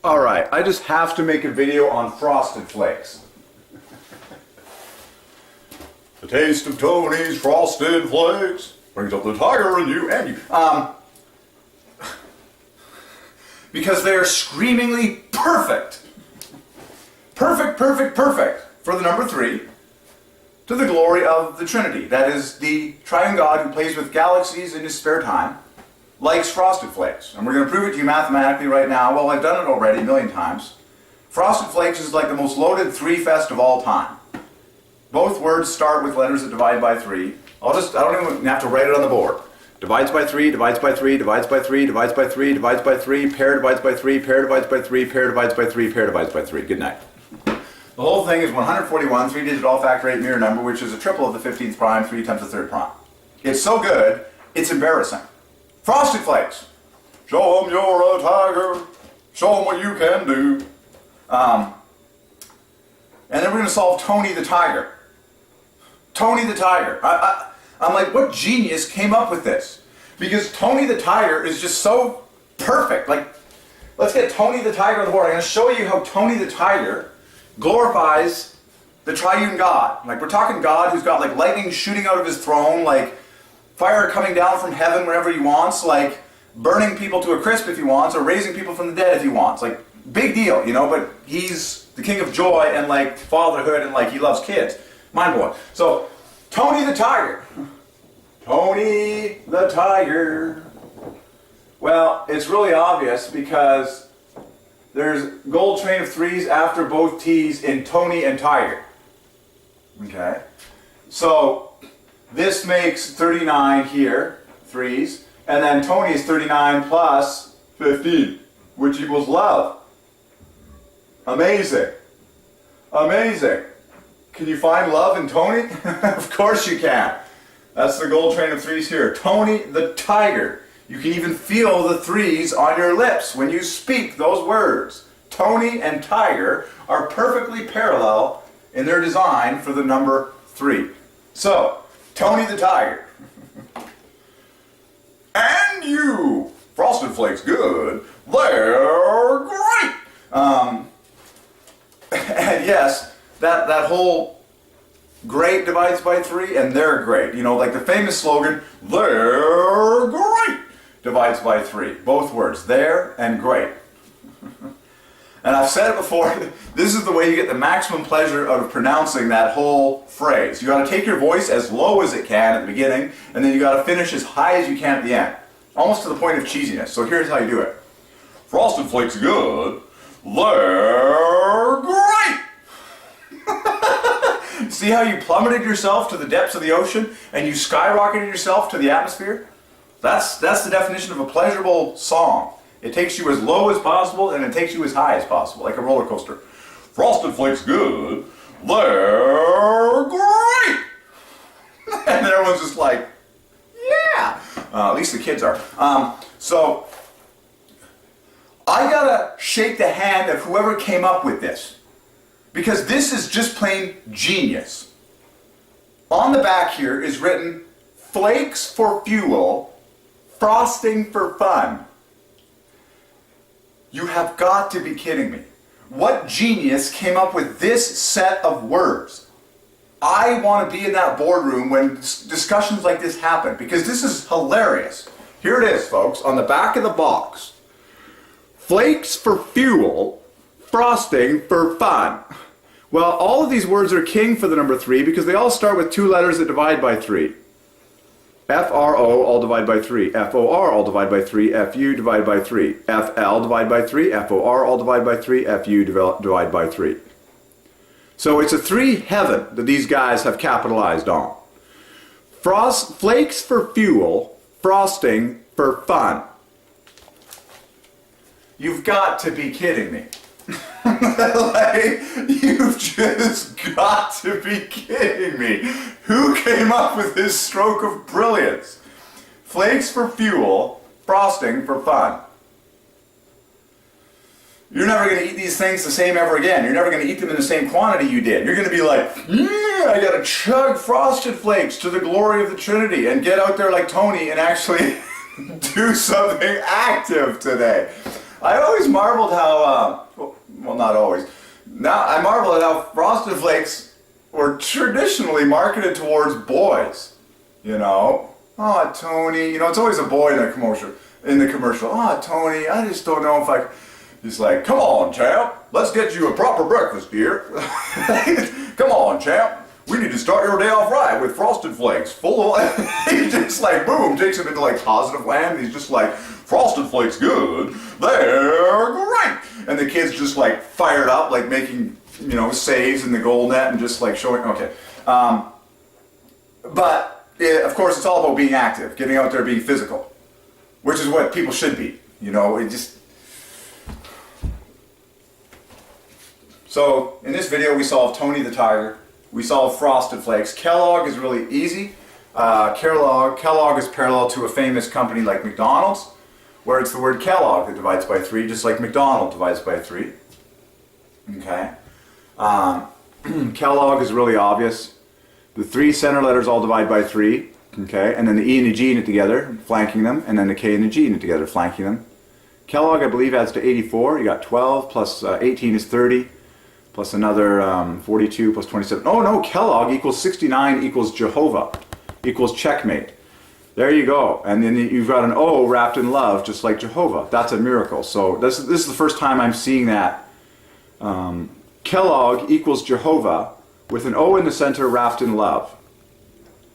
Alright, I just have to make a video on Frosted Flakes. The taste of Tony's Frosted Flakes brings up the tiger in you and you. Because they are screamingly perfect. Perfect, perfect, perfect for the number 3 to the glory of the Trinity. That is, the Triune God who plays with galaxies in his spare time likes Frosted Flakes. And we're going to prove it to you mathematically right now. Well, I've done it already a million times. Frosted Flakes is like the most loaded 3-fest of all time. Both words start with letters that divide by 3. I don't even have to write it on the board. Divides by 3, divides by 3, divides by 3, divides by 3, divides by 3, pair divides by 3, pair divides by 3, pair divides by 3, pair divides by 3. Good night. The whole thing is 141, 3-digit all-factor 8 mirror number, which is a triple of the 15th prime, 3 times the 3rd prime. It's so good, it's embarrassing. Frosted Flakes. Show 'em you're a tiger. Show 'em what you can do. And then we're going to solve Tony the Tiger. Tony the Tiger. I'm like, what genius came up with this? Because Tony the Tiger is just so perfect. Like, let's get Tony the Tiger on the board. I'm going to show you how Tony the Tiger glorifies the Triune God. Like, we're talking God who's got like lightning shooting out of his throne, like fire coming down from heaven whenever he wants, like burning people to a crisp if he wants, or raising people from the dead if he wants. Like, big deal, you know, but he's the king of joy and like fatherhood and like he loves kids. Mind blowing. So, Tony the Tiger. Tony the Tiger. Well, it's really obvious because there's gold train of 3s after both T's in Tony and Tiger. Okay? So, this makes 39 here, 3s, and then Tony is 39 plus 15, which equals love. Amazing. Amazing. Can you find love in Tony? Of course you can. That's the gold train of 3s here. Tony the Tiger. You can even feel the 3s on your lips when you speak those words. Tony and Tiger are perfectly parallel in their design for the number 3. So, Tony the Tiger. And you! Frosted Flakes good. They're great! And yes, that whole great divides by 3 and they're great. You know, like the famous slogan, they're great, divides by 3. Both words, there and great. And I've said it before, this is the way you get the maximum pleasure out of pronouncing that whole phrase. You got to take your voice as low as it can at the beginning, and then you got to finish as high as you can at the end. Almost to the point of cheesiness. So here's how you do it. Frosted Flakes good, they're great! See how you plummeted yourself to the depths of the ocean and you skyrocketed yourself to the atmosphere? That's the definition of a pleasurable song. It takes you as low as possible and it takes you as high as possible, like a roller coaster. Frosted Flakes good, they're great! And everyone's just like, yeah! At least the kids are. So, I gotta shake the hand of whoever came up with this. Because this is just plain genius. On the back here is written, Flakes for fuel, frosting for fun. You have got to be kidding me. What genius came up with this set of words? I want to be in that boardroom when discussions like this happen, because this is hilarious. Here it is, folks, on the back of the box. Flakes for fuel, frosting for fun. Well, all of these words are king for the number 3 because they all start with 2 letters that divide by 3. F-R-O, all divide by 3. F-O-R, all divide by 3. F-U, divide by 3. F-L, divide by 3. F-O-R, all divide by 3. F-U, divide by 3. So it's a 3 heaven that these guys have capitalized on. Flakes for fuel, frosting for fun. You've got to be kidding me. Like, you've just got to be kidding me. Who came up with this stroke of brilliance? Flakes for fuel, frosting for fun. You're never going to eat these things the same ever again. You're never going to eat them in the same quantity you did. You're going to be like, yeah, I got to chug Frosted Flakes to the glory of the Trinity and get out there like Tony and actually do something active today. I always marveled how, well, not always. Now I marvel at how Frosted Flakes were traditionally marketed towards boys. You know, oh Tony, you know, it's always a boy in the commercial. Oh Tony, I just don't know if I. He's like, come on, champ, let's get you a proper breakfast, dear. Come on, champ. We need to start your day off right with Frosted Flakes, full of. He just like boom takes him into like positive land. He's just like, Frosted Flakes good, they're great, and the kid's just like fired up, like making, you know, saves in the goal net and just like showing. Okay, but of course it's all about being active, getting out there, being physical, which is what people should be. You know, it just. So in this video we solved Tony the Tiger. We solved Frosted Flakes. Kellogg is really easy. Kellogg is parallel to a famous company like McDonald's, where it's the word Kellogg that divides by 3, just like McDonald divides by 3. Okay. Kellogg is really obvious. The 3 center letters all divide by 3. Okay, and then the E and the G in it together, flanking them, and then the K and the G in it together, flanking them. Kellogg, I believe, adds to 84. You got 12 plus 18 is 30. Plus another 42 plus 27. Oh no, Kellogg equals 69 equals Jehovah equals checkmate. There you go. And then you've got an O wrapped in love, just like Jehovah. That's a miracle. So this is the first time I'm seeing that. Kellogg equals Jehovah with an O in the center wrapped in love.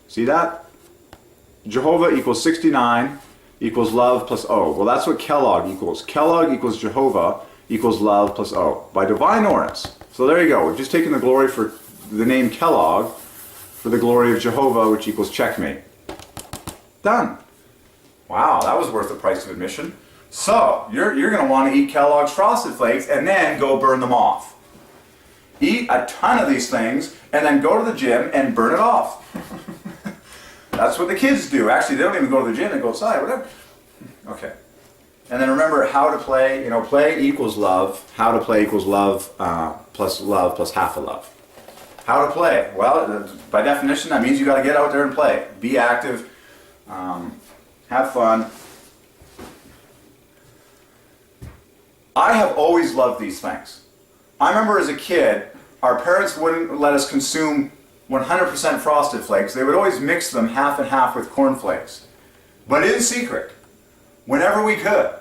See that? Jehovah equals 69 equals love plus O. Well, that's what Kellogg equals. Kellogg equals Jehovah equals love plus O by Divine Ordinance. So there you go. We've just taken the glory for the name Kellogg for the glory of Jehovah, which equals checkmate. Done. Wow, that was worth the price of admission. So you're going to want to eat Kellogg's Frosted Flakes and then go burn them off. Eat a ton of these things and then go to the gym and burn it off. That's what the kids do. Actually, they don't even go to the gym. They go outside, whatever. Okay. And then remember how to play. You know, play equals love. How to play equals love plus half a love. How to play? Well, by definition, that means you got to get out there and play. Be active. Have fun. I have always loved these things. I remember as a kid, our parents wouldn't let us consume 100% Frosted Flakes. They would always mix them half and half with Corn Flakes. But in secret, whenever we could,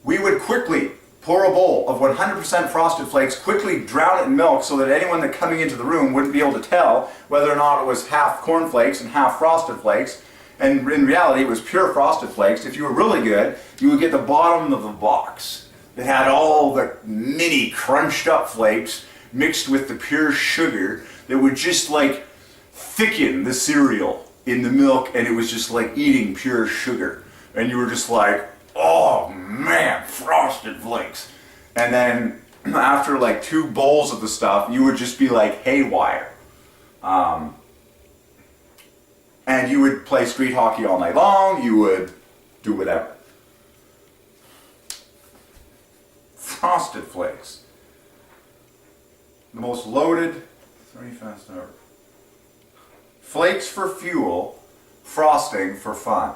we would quickly pour a bowl of 100% Frosted Flakes, quickly drown it in milk so that anyone that coming into the room wouldn't be able to tell whether or not it was half Corn Flakes and half Frosted Flakes. And in reality, it was pure Frosted Flakes. If you were really good, you would get the bottom of the box that had all the mini crunched up flakes mixed with the pure sugar that would just like thicken the cereal in the milk, and it was just like eating pure sugar. And you were just like, oh man, Frosted Flakes. And then after like 2 bowls of the stuff, you would just be like haywire. And you would play street hockey all night long, you would do whatever. Frosted Flakes. The most loaded, 3 fast ever. Flakes for fuel, frosting for fun.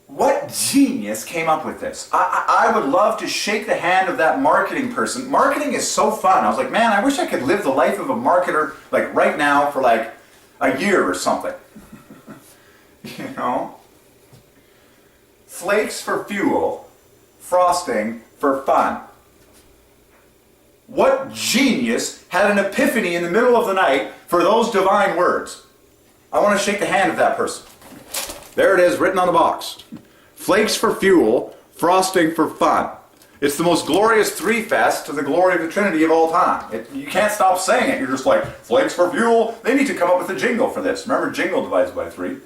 What genius came up with this? I would love to shake the hand of that marketing person. Marketing is so fun. I was like, man, I wish I could live the life of a marketer like right now for like a year or something. You know? Flakes for fuel, frosting for fun. What genius had an epiphany in the middle of the night for those divine words? I want to shake the hand of that person. There it is, written on the box. Flakes for fuel, frosting for fun. It's the most glorious 3-fest to the glory of the Trinity of all time. You can't stop saying it. You're just like, flakes for fuel. They need to come up with a jingle for this. Remember, jingle divides by 3.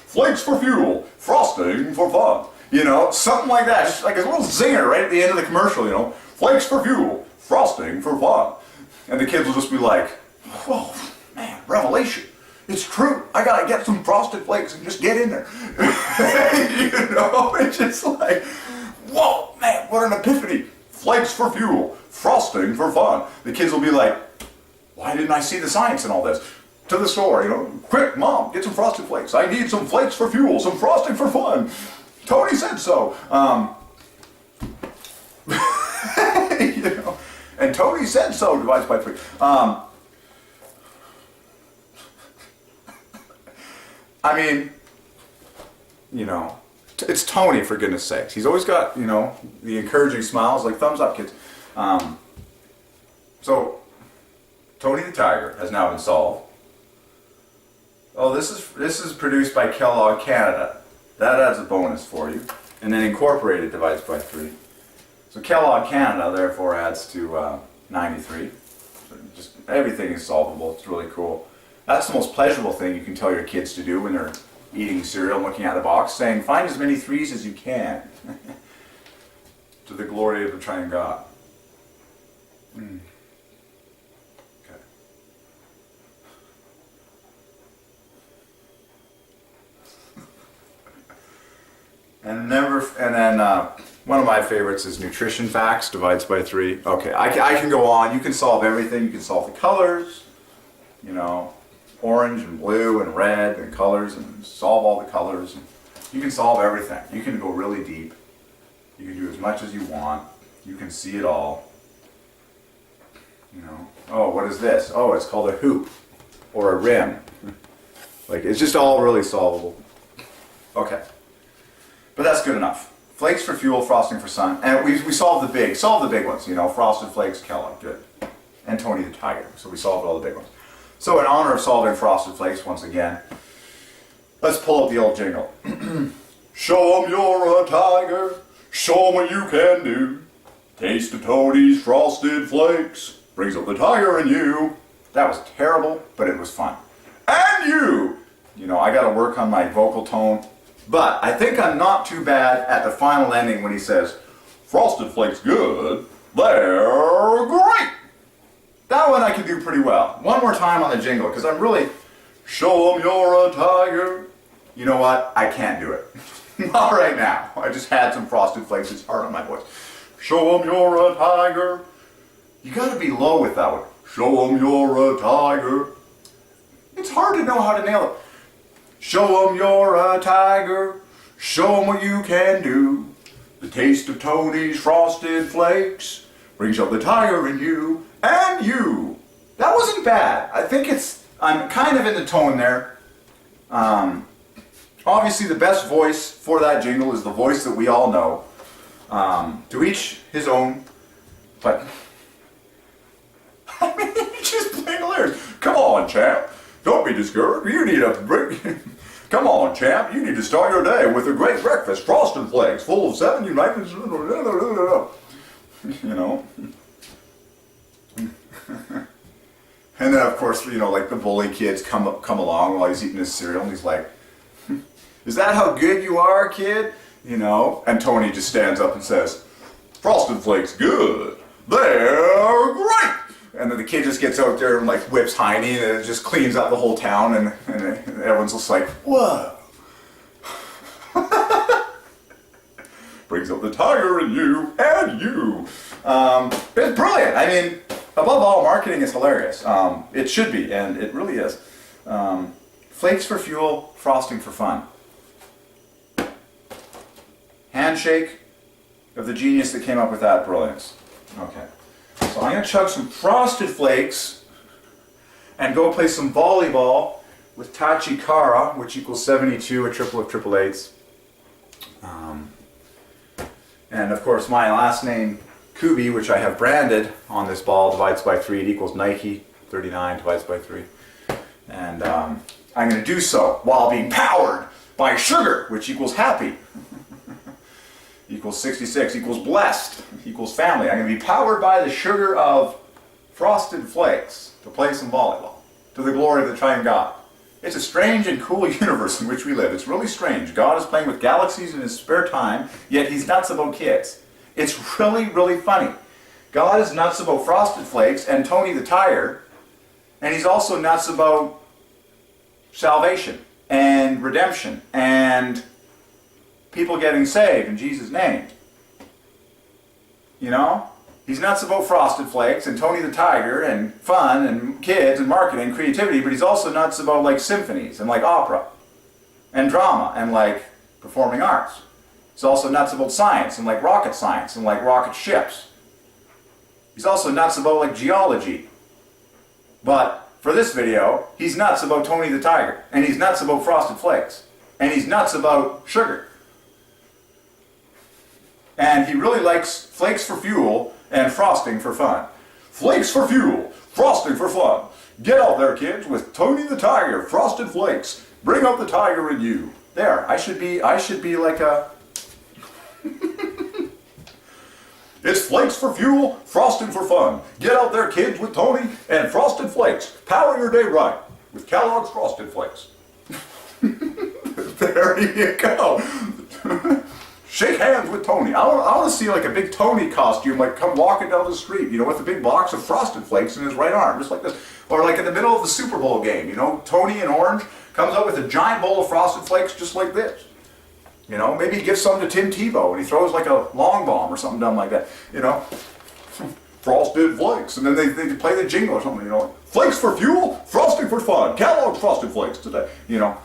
Flakes for fuel, frosting for fun. You know, something like that. Just like a little zinger right at the end of the commercial, you know. Flakes for fuel, frosting for fun. And the kids will just be like, whoa, man, revelation. It's true. I gotta get some Frosted Flakes and just get in there. You know, it's just like, whoa, man, what an epiphany. Flakes for fuel, frosting for fun. The kids will be like, why didn't I see the science in all this? To the store, you know, quick, Mom, get some Frosted Flakes. I need some flakes for fuel, some frosting for fun. Tony said so. You know, and Tony said so divides by 3. I mean, you know, it's Tony, for goodness sakes. He's always got, you know, the encouraging smiles, like thumbs up, kids. So, Tony the Tiger has now been solved. Oh, this is produced by Kellogg Canada. That adds a bonus for you. And then incorporated divides by 3. So Kellogg Canada therefore adds to 93. So just everything is solvable. It's really cool. That's the most pleasurable thing you can tell your kids to do when they're eating cereal and looking at the box, saying, find as many 3s as you can. To the glory of the Triune God. Okay. And then one of my favorites is nutrition facts divides by 3. Okay, I can go on. You can solve everything. You can solve the colors, you know, orange and blue and red and colors, and solve all the colors. You can solve everything. You can go really deep. You can do as much as you want. You can see it all. You know, oh, what is this? Oh, it's called a hoop or a rim. Like, it's just all really solvable. Okay. But that's good enough. Flakes for fuel, frosting for sun. And we solved the big ones, you know, Frosted Flakes, Kellogg, good. And Tony the Tiger. So we solved all the big ones. So in honor of solving Frosted Flakes once again, let's pull up the old jingle. Show 'em you're a tiger, show 'em what you can do. Taste of Tony's Frosted Flakes brings up the tiger in you. That was terrible, but it was fun. And you know, I got to work on my vocal tone. But I think I'm not too bad at the final ending when he says, Frosted Flakes good, they're great. That one I can do pretty well. One more time on the jingle, because I'm really, show 'em you're a tiger. You know what? I can't do it. Not right now. I just had some Frosted Flakes. It's hard on my voice. Show 'em you're a tiger. You got to be low with that one. Show 'em you're a tiger. It's hard to know how to nail it. Show 'em you're a tiger, show 'em what you can do. The taste of Tony's Frosted Flakes brings up the tiger in you and you. That wasn't bad. I think I'm kind of in the tone there. Obviously the best voice for that jingle is the voice that we all know. To each his own, but I mean, it's just plain hilarious. Come on, champ. Don't be discouraged. You need a break. Come on, champ. You need to start your day with a great breakfast. Frosted Flakes, full of 7 united. You know. And then, of course, you know, like the bully kids come along while he's eating his cereal, and he's like, "Is that how good you are, kid?" You know. And Tony just stands up and says, "Frosted Flakes, good. They're great." And then the kid just gets out there and like whips Heine, and it just cleans up the whole town, and everyone's just like, whoa. Brings up the tiger in you and you. It's brilliant. I mean, above all, marketing is hilarious. It should be, and it really is. Flakes for fuel, frosting for fun. Handshake of the genius that came up with that brilliance. Okay. So I'm going to chug some Frosted Flakes and go play some volleyball with Tachi Kara, which equals 72, a triple of triple eights. And of course my last name, Kubi, which I have branded on this ball, divides by 3. It equals Nike, 39 divides by 3. And I'm going to do so while being powered by sugar, which equals happy. Equals 66, equals blessed, equals family. I'm going to be powered by the sugar of Frosted Flakes to play some volleyball, to the glory of the Triune God. It's a strange and cool universe in which we live. It's really strange. God is playing with galaxies in his spare time, yet he's nuts about kids. It's really, really funny. God is nuts about Frosted Flakes and Tony the Tiger, and he's also nuts about salvation and redemption and people getting saved in Jesus' name. You know? He's nuts about Frosted Flakes and Tony the Tiger and fun and kids and marketing and creativity, but he's also nuts about like symphonies and like opera and drama and like performing arts He's also nuts about science and like rocket science and like rocket ships. He's also nuts about like geology. But for this video, he's nuts about Tony the Tiger. And he's nuts about Frosted Flakes. And he's nuts about sugar. And he really likes flakes for fuel and frosting for fun. Flakes for fuel, frosting for fun. Get out there, kids, with Tony the Tiger, Frosted Flakes. Bring out the tiger in you. There, I should be like a... It's flakes for fuel, frosting for fun. Get out there, kids, with Tony and Frosted Flakes. Power your day right with Kellogg's Frosted Flakes. There you go. Shake hands with Tony. I want to see like a big Tony costume, like come walking down the street, you know, with a big box of Frosted Flakes in his right arm, just like this. Or like in the middle of the Super Bowl game, you know, Tony in orange comes out with a giant bowl of Frosted Flakes just like this. You know, maybe he gives some to Tim Tebow and he throws like a long bomb or something dumb like that. You know, Frosted Flakes. And then they play the jingle or something, you know. Flakes for fuel, frosting for fun. Kellogg's Frosted Flakes today, you know.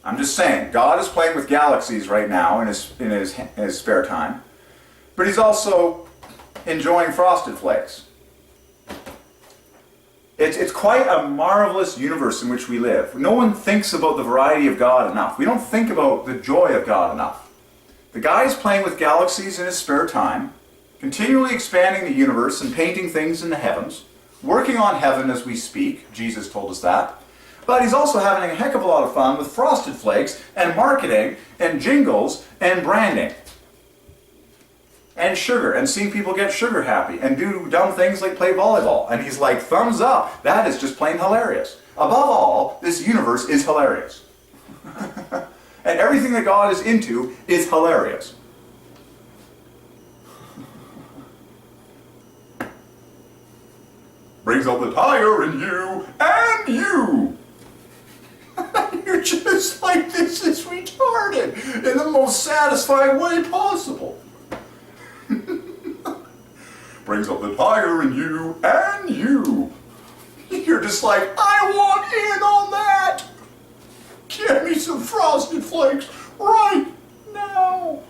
I'm just saying, God is playing with galaxies right now in his spare time. But he's also enjoying Frosted Flakes. It's quite a marvelous universe in which we live. No one thinks about the variety of God enough. We don't think about the joy of God enough. The guy is playing with galaxies in his spare time, continually expanding the universe and painting things in the heavens, working on heaven as we speak. Jesus told us that. But he's also having a heck of a lot of fun with Frosted Flakes and marketing and jingles and branding. And sugar, and seeing people get sugar happy, and do dumb things like play volleyball. And he's like, thumbs up, that is just plain hilarious. Above all, this universe is hilarious. And everything that God is into is hilarious. Brings out the tiger in you, and you! You're just like, this is retarded, in the most satisfying way possible. Brings up the tiger in you and you. You're just like, I want in on that. Get me some Frosted Flakes right now.